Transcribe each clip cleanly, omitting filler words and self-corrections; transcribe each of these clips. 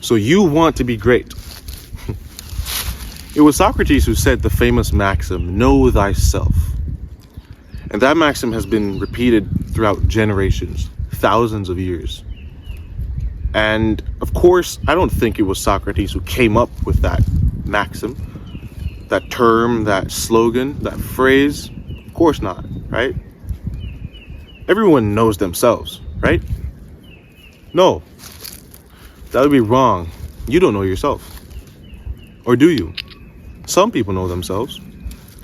So you want to be great. It was Socrates who said the famous maxim, know thyself. And that maxim has been repeated throughout generations, thousands of years. And of course, I don't think it was Socrates who came up with that maxim, that term, that slogan, that phrase. Of course not, right? Everyone knows themselves, right? No, that would be wrong. You don't know yourself. Or do you? Some people know themselves.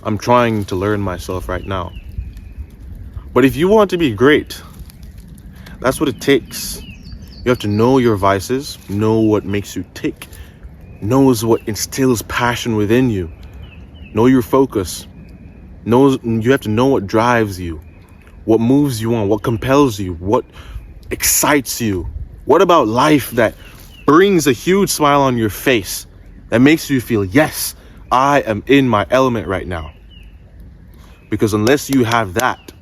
I'm trying to learn myself right now. But if you want to be great, that's what it takes. You have to know your vices, know what makes you tick, knows what instills passion within you, know your focus, you have to know what drives you, what moves you on, what compels you, what excites you. What about life that brings a huge smile on your face, that makes you feel, yes, I am in my element right now? Because unless you have that,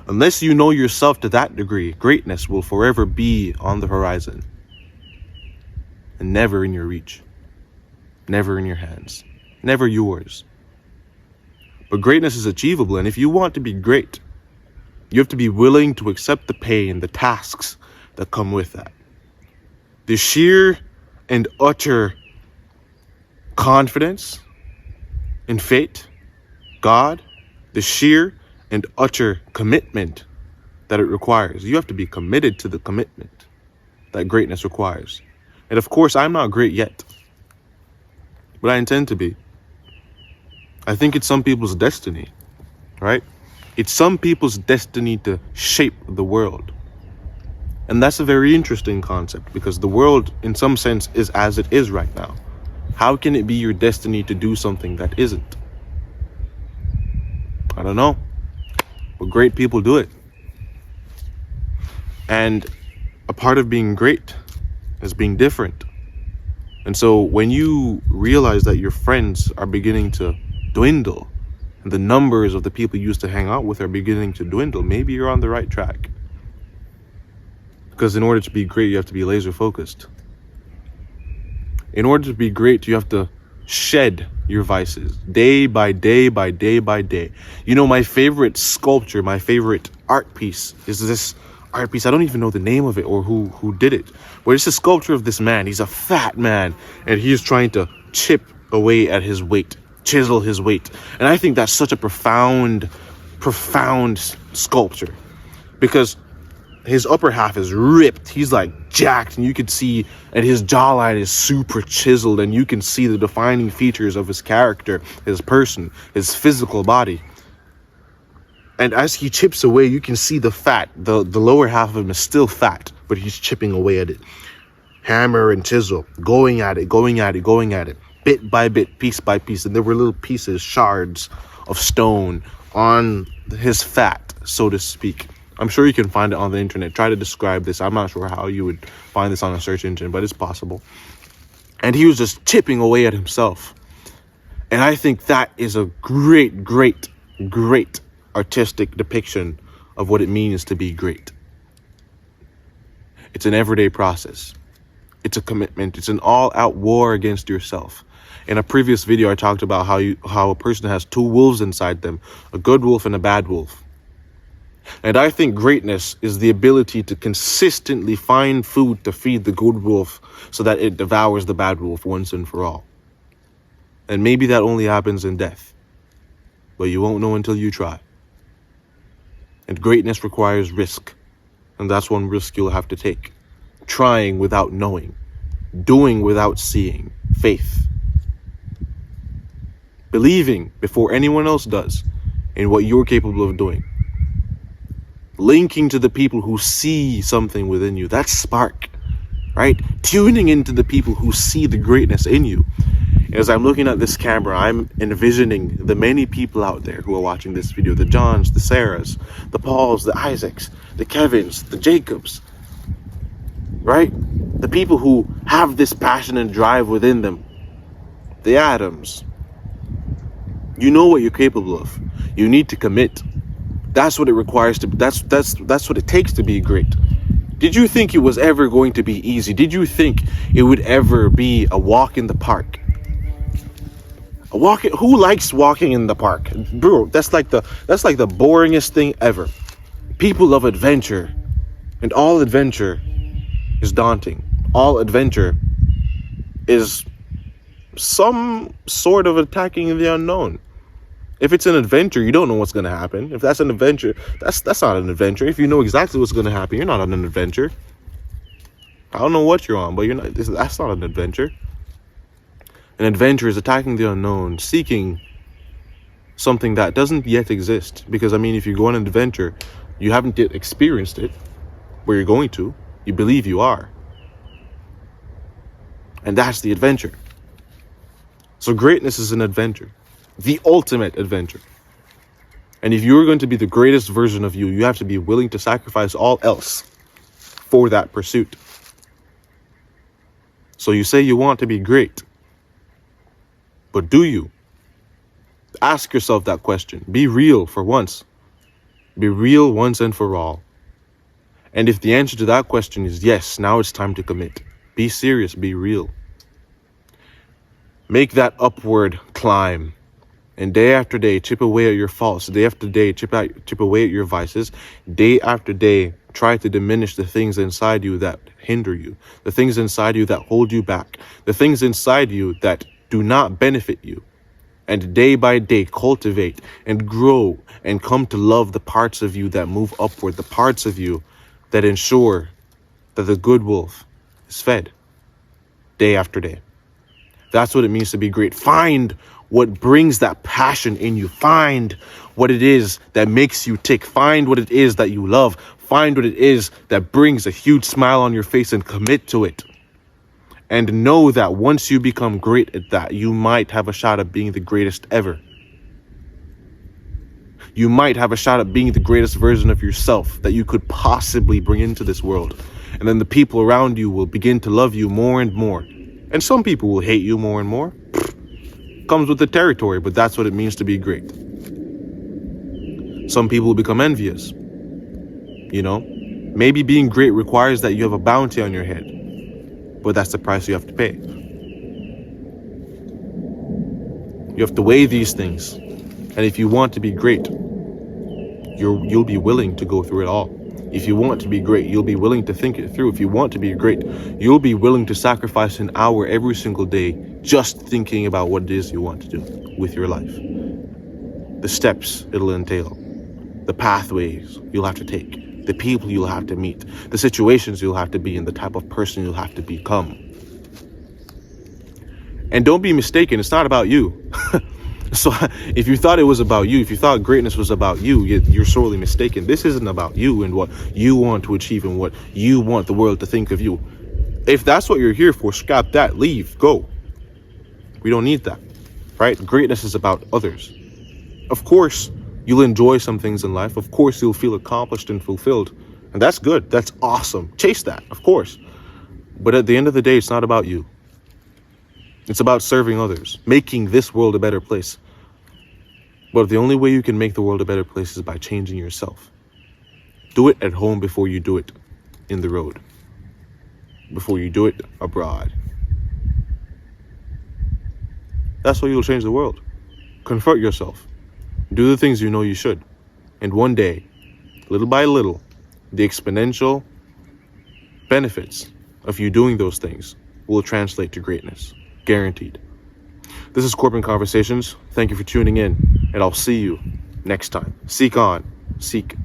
unless you know yourself to that degree, greatness will forever be on the horizon and never in your reach, never in your hands, never yours. But greatness is achievable, and if you want to be great, you have to be willing to accept the pain, the tasks that come with that. The sheer and utter confidence in fate, God, the sheer and utter commitment that it requires. You have to be committed to the commitment that greatness requires. And of course, I'm not great yet, but I intend to be. I think it's some people's destiny, right? It's some people's destiny to shape the world. And that's a very interesting concept, because the world, in some sense, is as it is right now. How can it be your destiny to do something that isn't? I don't know. But great people do it. And a part of being great is being different. And so when you realize that your friends are beginning to dwindle, and the numbers of the people you used to hang out with are beginning to dwindle, maybe you're on the right track. Because in order to be great, you have to be laser focused. In order to be great, you have to shed your vices day by day by day by day. You know, my favorite sculpture, my favorite art piece is this art piece. I don't even know the name of it or who did it, but it's a sculpture of this man. He's a fat man, and he's trying to chip away at his weight, chisel his weight. And I think that's such a profound sculpture, because his upper half is ripped. He's like jacked, and you can see, and his jawline is super chiseled, and you can see the defining features of his character, his person, his physical body. And as he chips away, you can see the fat. The lower half of him is still fat, but he's chipping away at it. Hammer and chisel, going at it, bit by bit, piece by piece. And there were little pieces, shards of stone on his fat, so to speak. I'm sure you can find it on the internet. Try to describe this. I'm not sure how you would find this on a search engine, but it's possible. And he was just chipping away at himself. And I think that is a great, great, great artistic depiction of what it means to be great. It's an everyday process. It's a commitment. It's an all-out war against yourself. In a previous video, I talked about how a person has two wolves inside them, a good wolf and a bad wolf. And I think greatness is the ability to consistently find food to feed the good wolf so that it devours the bad wolf once and for all. And maybe that only happens in death, but you won't know until you try. And greatness requires risk, and that's one risk you'll have to take. Trying without knowing, doing without seeing, faith. Believing before anyone else does in what you're capable of doing. Linking to the people who see something within you, that spark, right? Tuning into the people who see the greatness in you. As I'm looking at this camera, I'm envisioning the many people out there who are watching this video, the Johns, the Sarahs, the Pauls, the Isaacs, the Kevins, the Jacobs, right? The people who have this passion and drive within them, the Adams. You know what you're capable of. You need to commit. That's what it requires to. That's what it takes to be great. Did you think it was ever going to be easy? Did you think it would ever be a walk in the park? Who likes walking in the park? Bro, that's like the boringest thing ever. People love adventure, and all adventure is daunting. All adventure is some sort of attacking the unknown. If it's an adventure, you don't know what's going to happen. If that's an adventure, that's not an adventure. If you know exactly what's going to happen, you're not on an adventure. I don't know what you're on, but that's not an adventure. An adventure is attacking the unknown, seeking something that doesn't yet exist. Because, I mean, if you go on an adventure, you haven't yet experienced it, where you're going to. You believe you are. And that's the adventure. So greatness is an adventure. The ultimate adventure. And if you're going to be the greatest version of you, you have to be willing to sacrifice all else for that pursuit. So you say you want to be great. But do you? Ask yourself that question. Be real for once. Be real once and for all. And if the answer to that question is yes, now it's time to commit. Be serious, be real. Make that upward climb. And day after day, chip away at your faults. Day after day, chip away at your vices. Day after day, try to diminish the things inside you that hinder you. The things inside you that hold you back. The things inside you that do not benefit you. And day by day, cultivate and grow and come to love the parts of you that move upward. The parts of you that ensure that the good wolf is fed day after day. That's what it means to be great. Find what brings that passion in you. Find what it is that makes you tick. Find what it is that you love. Find what it is that brings a huge smile on your face and commit to it. And know that once you become great at that, you might have a shot at being the greatest ever. You might have a shot at being the greatest version of yourself that you could possibly bring into this world. And then the people around you will begin to love you more and more. And some people will hate you more and more. Comes with the territory, but that's what it means to be great. Some people will become envious. You know, maybe being great requires that you have a bounty on your head, but that's the price you have to pay. You have to weigh these things, and if you want to be great, you'll be willing to go through it all. If you want to be great, you'll be willing to think it through. If you want to be great, you'll be willing to sacrifice an hour every single day just thinking about what it is you want to do with your life. The steps it'll entail, the pathways you'll have to take, the people you'll have to meet, the situations you'll have to be in, the type of person you'll have to become. And don't be mistaken, it's not about you. So if you thought it was about you, if you thought greatness was about you, you're sorely mistaken. This isn't about you and what you want to achieve and what you want the world to think of you. If that's what you're here for, scrap that, leave, go. We don't need that, right? Greatness is about others. Of course, you'll enjoy some things in life. Of course, you'll feel accomplished and fulfilled. And that's good. That's awesome. Chase that, of course. But at the end of the day, it's not about you. It's about serving others, making this world a better place. But the only way you can make the world a better place is by changing yourself. Do it at home before you do it in the road, before you do it abroad. That's how you'll change the world. Confront yourself. Do the things you know you should. And one day, little by little, the exponential benefits of you doing those things will translate to greatness. Guaranteed. This is Corbin Conversations. Thank you for tuning in, and I'll see you next time. Seek on, seek